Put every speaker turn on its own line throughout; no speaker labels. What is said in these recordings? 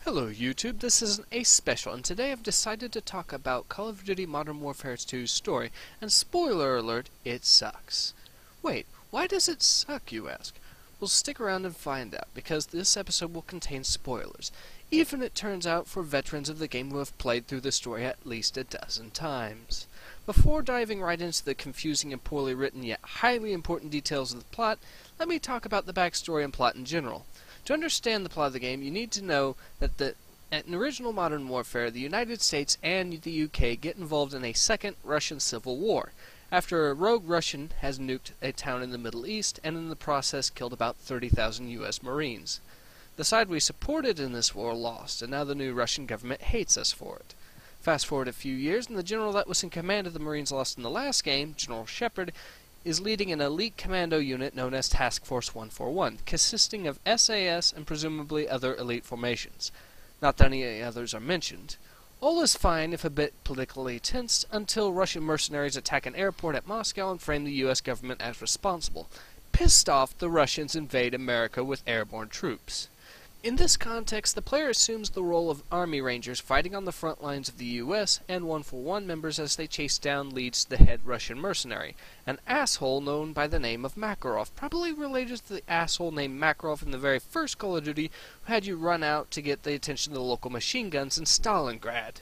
Hello YouTube, this is an Ace Special, and today I've decided to talk about Call of Duty Modern Warfare 2's story, and spoiler alert, it sucks. Wait, why does it suck, you ask? Well, stick around and find out, because this episode will contain spoilers, even it turns out for veterans of the game who have played through the story at least a dozen times. Before diving right into the confusing and poorly written yet highly important details of the plot, let me talk about the backstory and plot in general. To understand the plot of the game, you need to know that in original Modern Warfare, the United States and the UK get involved in a second Russian Civil War, after a rogue Russian has nuked a town in the Middle East and in the process killed about 30,000 US Marines. The side we supported in this war lost, and now the new Russian government hates us for it. Fast forward a few years, and the general that was in command of the Marines lost in the last game, General Shepard, is leading an elite commando unit known as Task Force 141, consisting of SAS and presumably other elite formations. Not that any others are mentioned. All is fine if a bit politically tense until Russian mercenaries attack an airport at Moscow and frame the US government as responsible. Pissed off, the Russians invade America with airborne troops. In this context, the player assumes the role of Army Rangers fighting on the front lines of the US and 141 members as they chase down leads to the head Russian mercenary, an asshole known by the name of Makarov, probably related to the asshole named Makarov in the very first Call of Duty who had you run out to get the attention of the local machine guns in Stalingrad.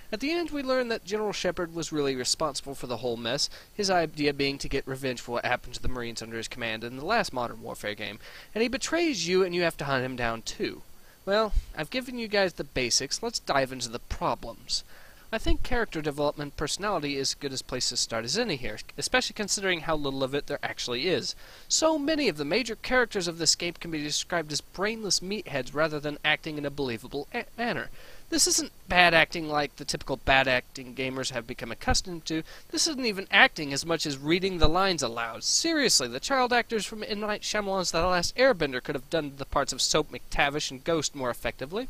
At the end, we learn that General Shepard was really responsible for the whole mess, his idea being to get revenge for what happened to the Marines under his command in the last Modern Warfare game, and he betrays you and you have to hunt him down too. Well, I've given you guys the basics, let's dive into the problems. I think character development and personality is as good a place to start as any here, especially considering how little of it there actually is. So many of the major characters of this game can be described as brainless meatheads rather than acting in a believable manner. This isn't bad acting like the typical bad acting gamers have become accustomed to. This isn't even acting as much as reading the lines aloud. Seriously, the child actors from M. Night Shyamalan's The Last Airbender could have done the parts of Soap McTavish and Ghost more effectively.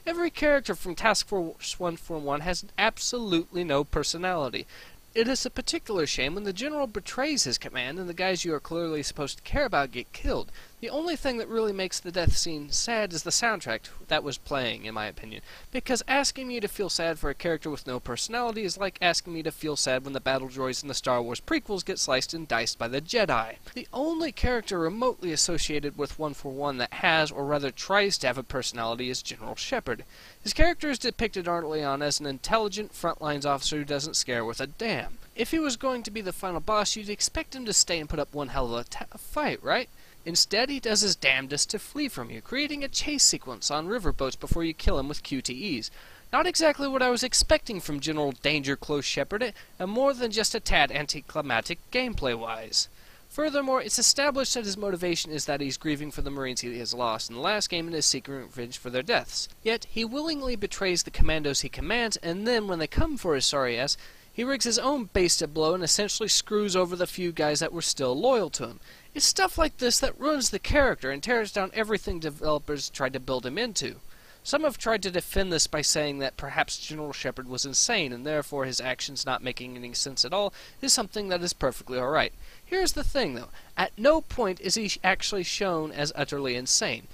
Every character from Task Force 141 has absolutely no personality. It is a particular shame when the general betrays his command and the guys you are clearly supposed to care about get killed. The only thing that really makes the death scene sad is the soundtrack that was playing, in my opinion, because asking me to feel sad for a character with no personality is like asking me to feel sad when the battle droids in the Star Wars prequels get sliced and diced by the Jedi. The only character remotely associated with 141 that has, or rather tries to have a personality is General Shepard. His character is depicted early on as an intelligent frontlines officer who doesn't scare with a damn. If he was going to be the final boss, you'd expect him to stay and put up one hell of a fight, right? Instead, he does his damnedest to flee from you, creating a chase sequence on riverboats before you kill him with QTEs. Not exactly what I was expecting from General Danger Close Shepard, and more than just a tad anticlimactic gameplay-wise. Furthermore, it's established that his motivation is that he's grieving for the Marines he has lost in the last game and is seeking revenge for their deaths. Yet, he willingly betrays the commandos he commands, and then, when they come for his sorry ass, he rigs his own base to blow and essentially screws over the few guys that were still loyal to him. It's stuff like this that ruins the character and tears down everything developers tried to build him into. Some have tried to defend this by saying that perhaps General Shepard was insane and therefore his actions not making any sense at all is something that is perfectly alright. Here's the thing though, at no point is he actually shown as utterly insane.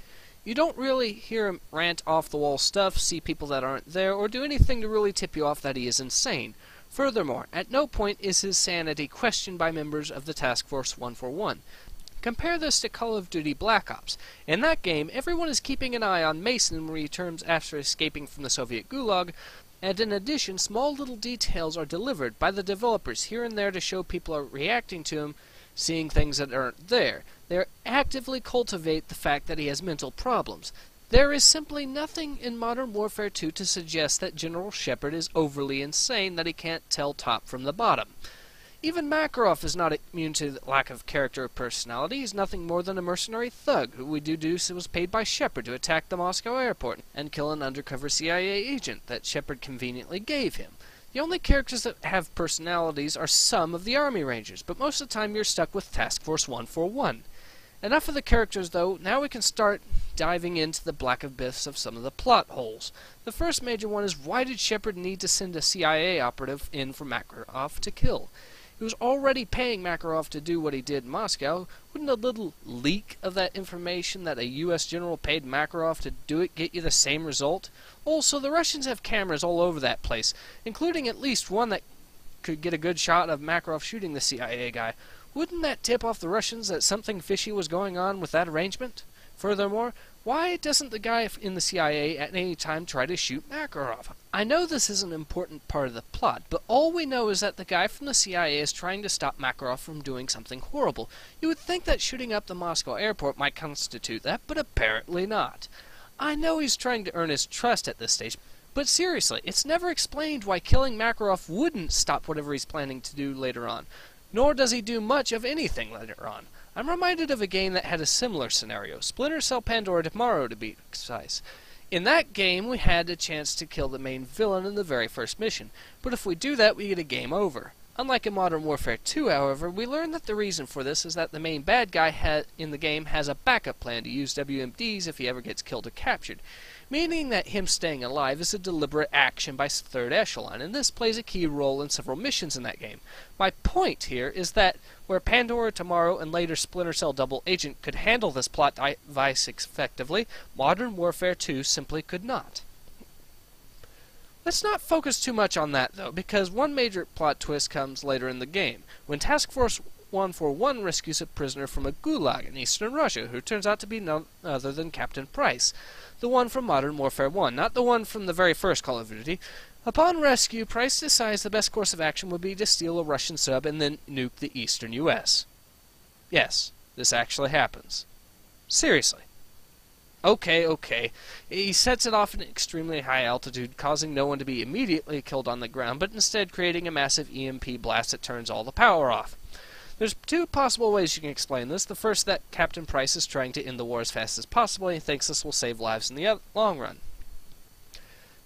You don't really hear him rant off the wall stuff, see people that aren't there, or do anything to really tip you off that he is insane. Furthermore, at no point is his sanity questioned by members of the Task Force 141. Compare this to Call of Duty Black Ops. In that game, everyone is keeping an eye on Mason when he returns after escaping from the Soviet Gulag, and in addition, small little details are delivered by the developers here and there to show people are reacting to him, seeing things that aren't there. They actively cultivate the fact that he has mental problems. There is simply nothing in Modern Warfare 2 to suggest that General Shepard is overly insane that he can't tell top from the bottom. Even Makarov is not immune to the lack of character or personality. He's nothing more than a mercenary thug who we deduce was paid by Shepard to attack the Moscow airport and kill an undercover CIA agent that Shepard conveniently gave him. The only characters that have personalities are some of the Army Rangers, but most of the time you're stuck with Task Force 141. Enough of the characters though, now we can start diving into the black abyss of some of the plot holes. The first major one is, why did Shepard need to send a CIA operative in for Makarov to kill? He was already paying Makarov to do what he did in Moscow. Wouldn't a little leak of that information that a U.S. general paid Makarov to do it get you the same result? Also, the Russians have cameras all over that place, including at least one that could get a good shot of Makarov shooting the CIA guy. Wouldn't that tip off the Russians that something fishy was going on with that arrangement? Furthermore, why doesn't the guy in the CIA at any time try to shoot Makarov? I know this is an important part of the plot, but all we know is that the guy from the CIA is trying to stop Makarov from doing something horrible. You would think that shooting up the Moscow airport might constitute that, but apparently not. I know he's trying to earn his trust at this stage, but seriously, it's never explained why killing Makarov wouldn't stop whatever he's planning to do later on. Nor does he do much of anything later on. I'm reminded of a game that had a similar scenario, Splinter Cell Pandora Tomorrow to be precise. In that game, we had a chance to kill the main villain in the very first mission, but if we do that, we get a game over. Unlike in Modern Warfare 2, however, we learn that the reason for this is that the main bad guy in the game has a backup plan to use WMDs if he ever gets killed or captured, meaning that him staying alive is a deliberate action by Third Echelon, and this plays a key role in several missions in that game. My point here is that where Pandora Tomorrow and later Splinter Cell Double Agent could handle this plot device effectively, Modern Warfare 2 simply could not. Let's not focus too much on that, though, because one major plot twist comes later in the game, when Task Force 141 rescues a prisoner from a gulag in eastern Russia, who turns out to be none other than Captain Price, the one from Modern Warfare 1, not the one from the very first Call of Duty. Upon rescue, Price decides the best course of action would be to steal a Russian sub and then nuke the eastern U.S. Yes, this actually happens. Seriously. Okay. He sets it off at an extremely high altitude, causing no one to be immediately killed on the ground, but instead creating a massive EMP blast that turns all the power off. There's two possible ways you can explain this. The first, that Captain Price is trying to end the war as fast as possible, and he thinks this will save lives in the long run.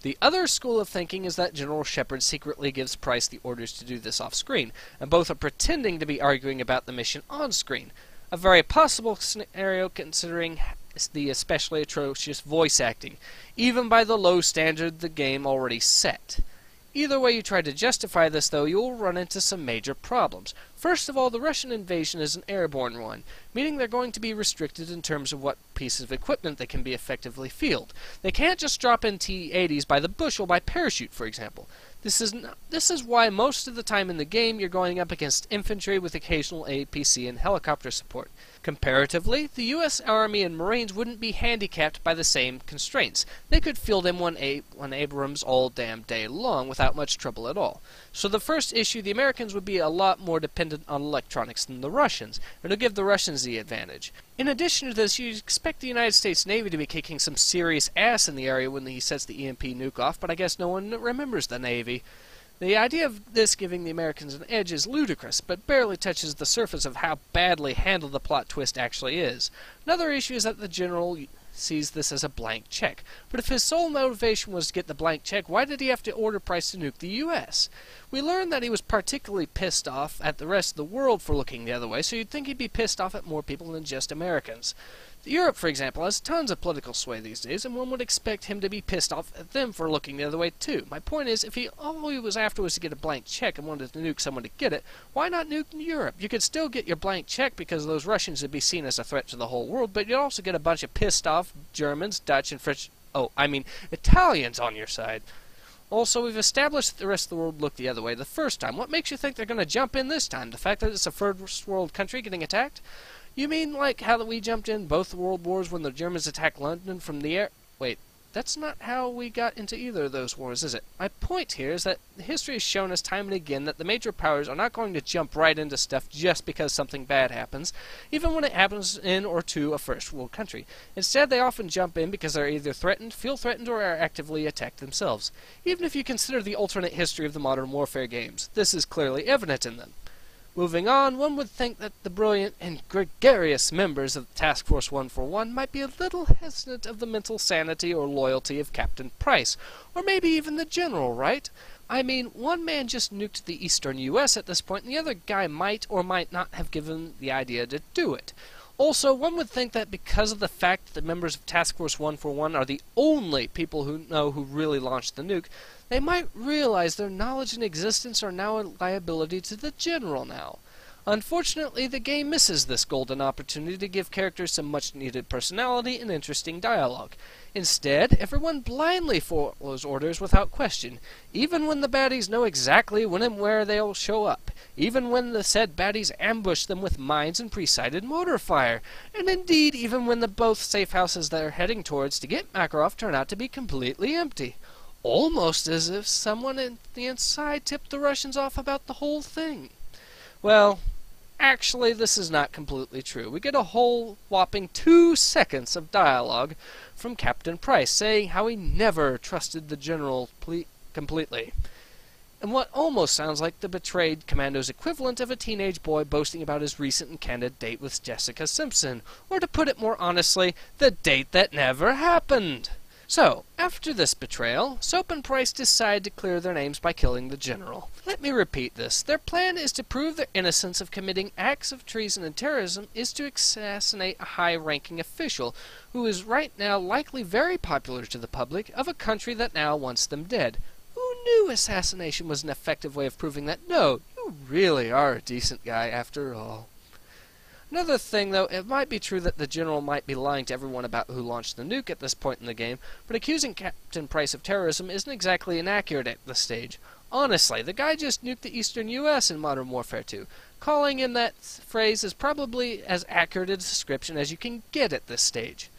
The other school of thinking is that General Shepard secretly gives Price the orders to do this off-screen, and both are pretending to be arguing about the mission on-screen. A very possible scenario considering the especially atrocious voice acting, even by the low standard the game already set. Either way you try to justify this, though, you'll run into some major problems. First of all, the Russian invasion is an airborne one, meaning they're going to be restricted in terms of what pieces of equipment they can be effectively fielded. They can't just drop in T-80s by the bushel by parachute, for example. This is why most of the time in the game you're going up against infantry with occasional APC and helicopter support. Comparatively, the U.S. Army and Marines wouldn't be handicapped by the same constraints. They could field M1 Abrams all damn day long without much trouble at all. So the first issue, the Americans would be a lot more dependent on electronics than the Russians, and it'll give the Russians the advantage. In addition to this, you expect the United States Navy to be kicking some serious ass in the area when he sets the EMP nuke off, but I guess no one remembers the Navy. The idea of this giving the Americans an edge is ludicrous, but barely touches the surface of how badly handled the plot twist actually is. Another issue is that the general sees this as a blank check. But if his sole motivation was to get the blank check, why did he have to order Price to nuke the U.S.? We learned that he was particularly pissed off at the rest of the world for looking the other way, so you'd think he'd be pissed off at more people than just Americans. Europe, for example, has tons of political sway these days, and one would expect him to be pissed off at them for looking the other way, too. My point is, if all he was after was to get a blank check and wanted to nuke someone to get it, why not nuke Europe? You could still get your blank check because those Russians would be seen as a threat to the whole world, but you'd also get a bunch of pissed off Germans, Dutch, and Italians on your side. Also, we've established that the rest of the world looked the other way the first time. What makes you think they're going to jump in this time? The fact that it's a first world country getting attacked? You mean like how we jumped in both world wars when the Germans attacked London from the air? Wait, that's not how we got into either of those wars, is it? My point here is that history has shown us time and again that the major powers are not going to jump right into stuff just because something bad happens, even when it happens in or to a first world country. Instead, they often jump in because they're either threatened, feel threatened, or are actively attacked themselves. Even if you consider the alternate history of the modern warfare games, this is clearly evident in them. Moving on, one would think that the brilliant and gregarious members of Task Force 141 might be a little hesitant of the mental sanity or loyalty of Captain Price, or maybe even the General, right? I mean, one man just nuked the eastern U.S. at this point, and the other guy might or might not have given the idea to do it. Also, one would think that because of the fact that the members of Task Force 141 are the only people who know who really launched the nuke, they might realize their knowledge and existence are now a liability to the General now. Unfortunately, the game misses this golden opportunity to give characters some much-needed personality and interesting dialogue. Instead, everyone blindly follows orders without question, even when the baddies know exactly when and where they'll show up, even when the said baddies ambush them with mines and pre-sighted mortar fire, and indeed even when the both safe houses they're heading towards to get Makarov turn out to be completely empty. Almost as if someone in the inside tipped the Russians off about the whole thing. Well, actually, this is not completely true. We get a whole whopping 2 seconds of dialogue from Captain Price saying how he never trusted the General completely. And what almost sounds like the betrayed commando's equivalent of a teenage boy boasting about his recent and candid date with Jessica Simpson, or to put it more honestly, the date that never happened. So, after this betrayal, Soap and Price decide to clear their names by killing the General. Let me repeat this. Their plan is to prove their innocence of committing acts of treason and terrorism is to assassinate a high-ranking official who is right now likely very popular to the public of a country that now wants them dead. Who knew assassination was an effective way of proving that, no, you really are a decent guy after all. Another thing, though, it might be true that the General might be lying to everyone about who launched the nuke at this point in the game, but accusing Captain Price of terrorism isn't exactly inaccurate at this stage. Honestly, the guy just nuked the eastern U.S. in Modern Warfare 2. Calling him that phrase is probably as accurate a description as you can get at this stage.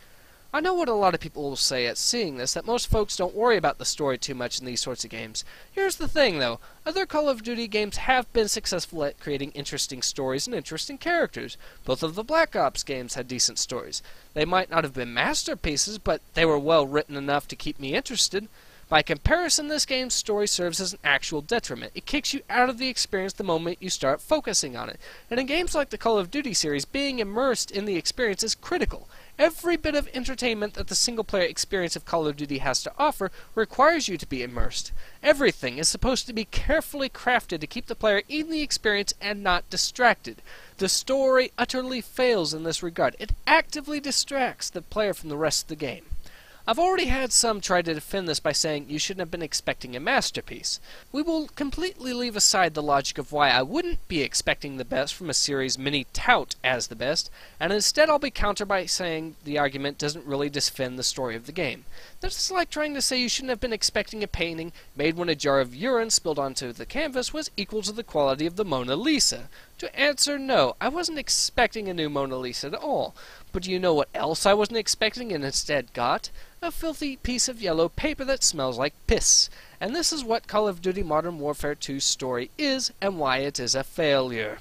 I know what a lot of people will say at seeing this, that most folks don't worry about the story too much in these sorts of games. Here's the thing, though. Other Call of Duty games have been successful at creating interesting stories and interesting characters. Both of the Black Ops games had decent stories. They might not have been masterpieces, but they were well written enough to keep me interested. By comparison, this game's story serves as an actual detriment. It kicks you out of the experience the moment you start focusing on it. And in games like the Call of Duty series, being immersed in the experience is critical. Every bit of entertainment that the single-player experience of Call of Duty has to offer requires you to be immersed. Everything is supposed to be carefully crafted to keep the player in the experience and not distracted. The story utterly fails in this regard. It actively distracts the player from the rest of the game. I've already had some try to defend this by saying you shouldn't have been expecting a masterpiece. We will completely leave aside the logic of why I wouldn't be expecting the best from a series many tout as the best, and instead I'll be countered by saying the argument doesn't really defend the story of the game. That's like trying to say you shouldn't have been expecting a painting made when a jar of urine spilled onto the canvas was equal to the quality of the Mona Lisa. To answer, no, I wasn't expecting a new Mona Lisa at all. But do you know what else I wasn't expecting and instead got? A filthy piece of yellow paper that smells like piss. And this is what Call of Duty Modern Warfare 2's story is and why it is a failure.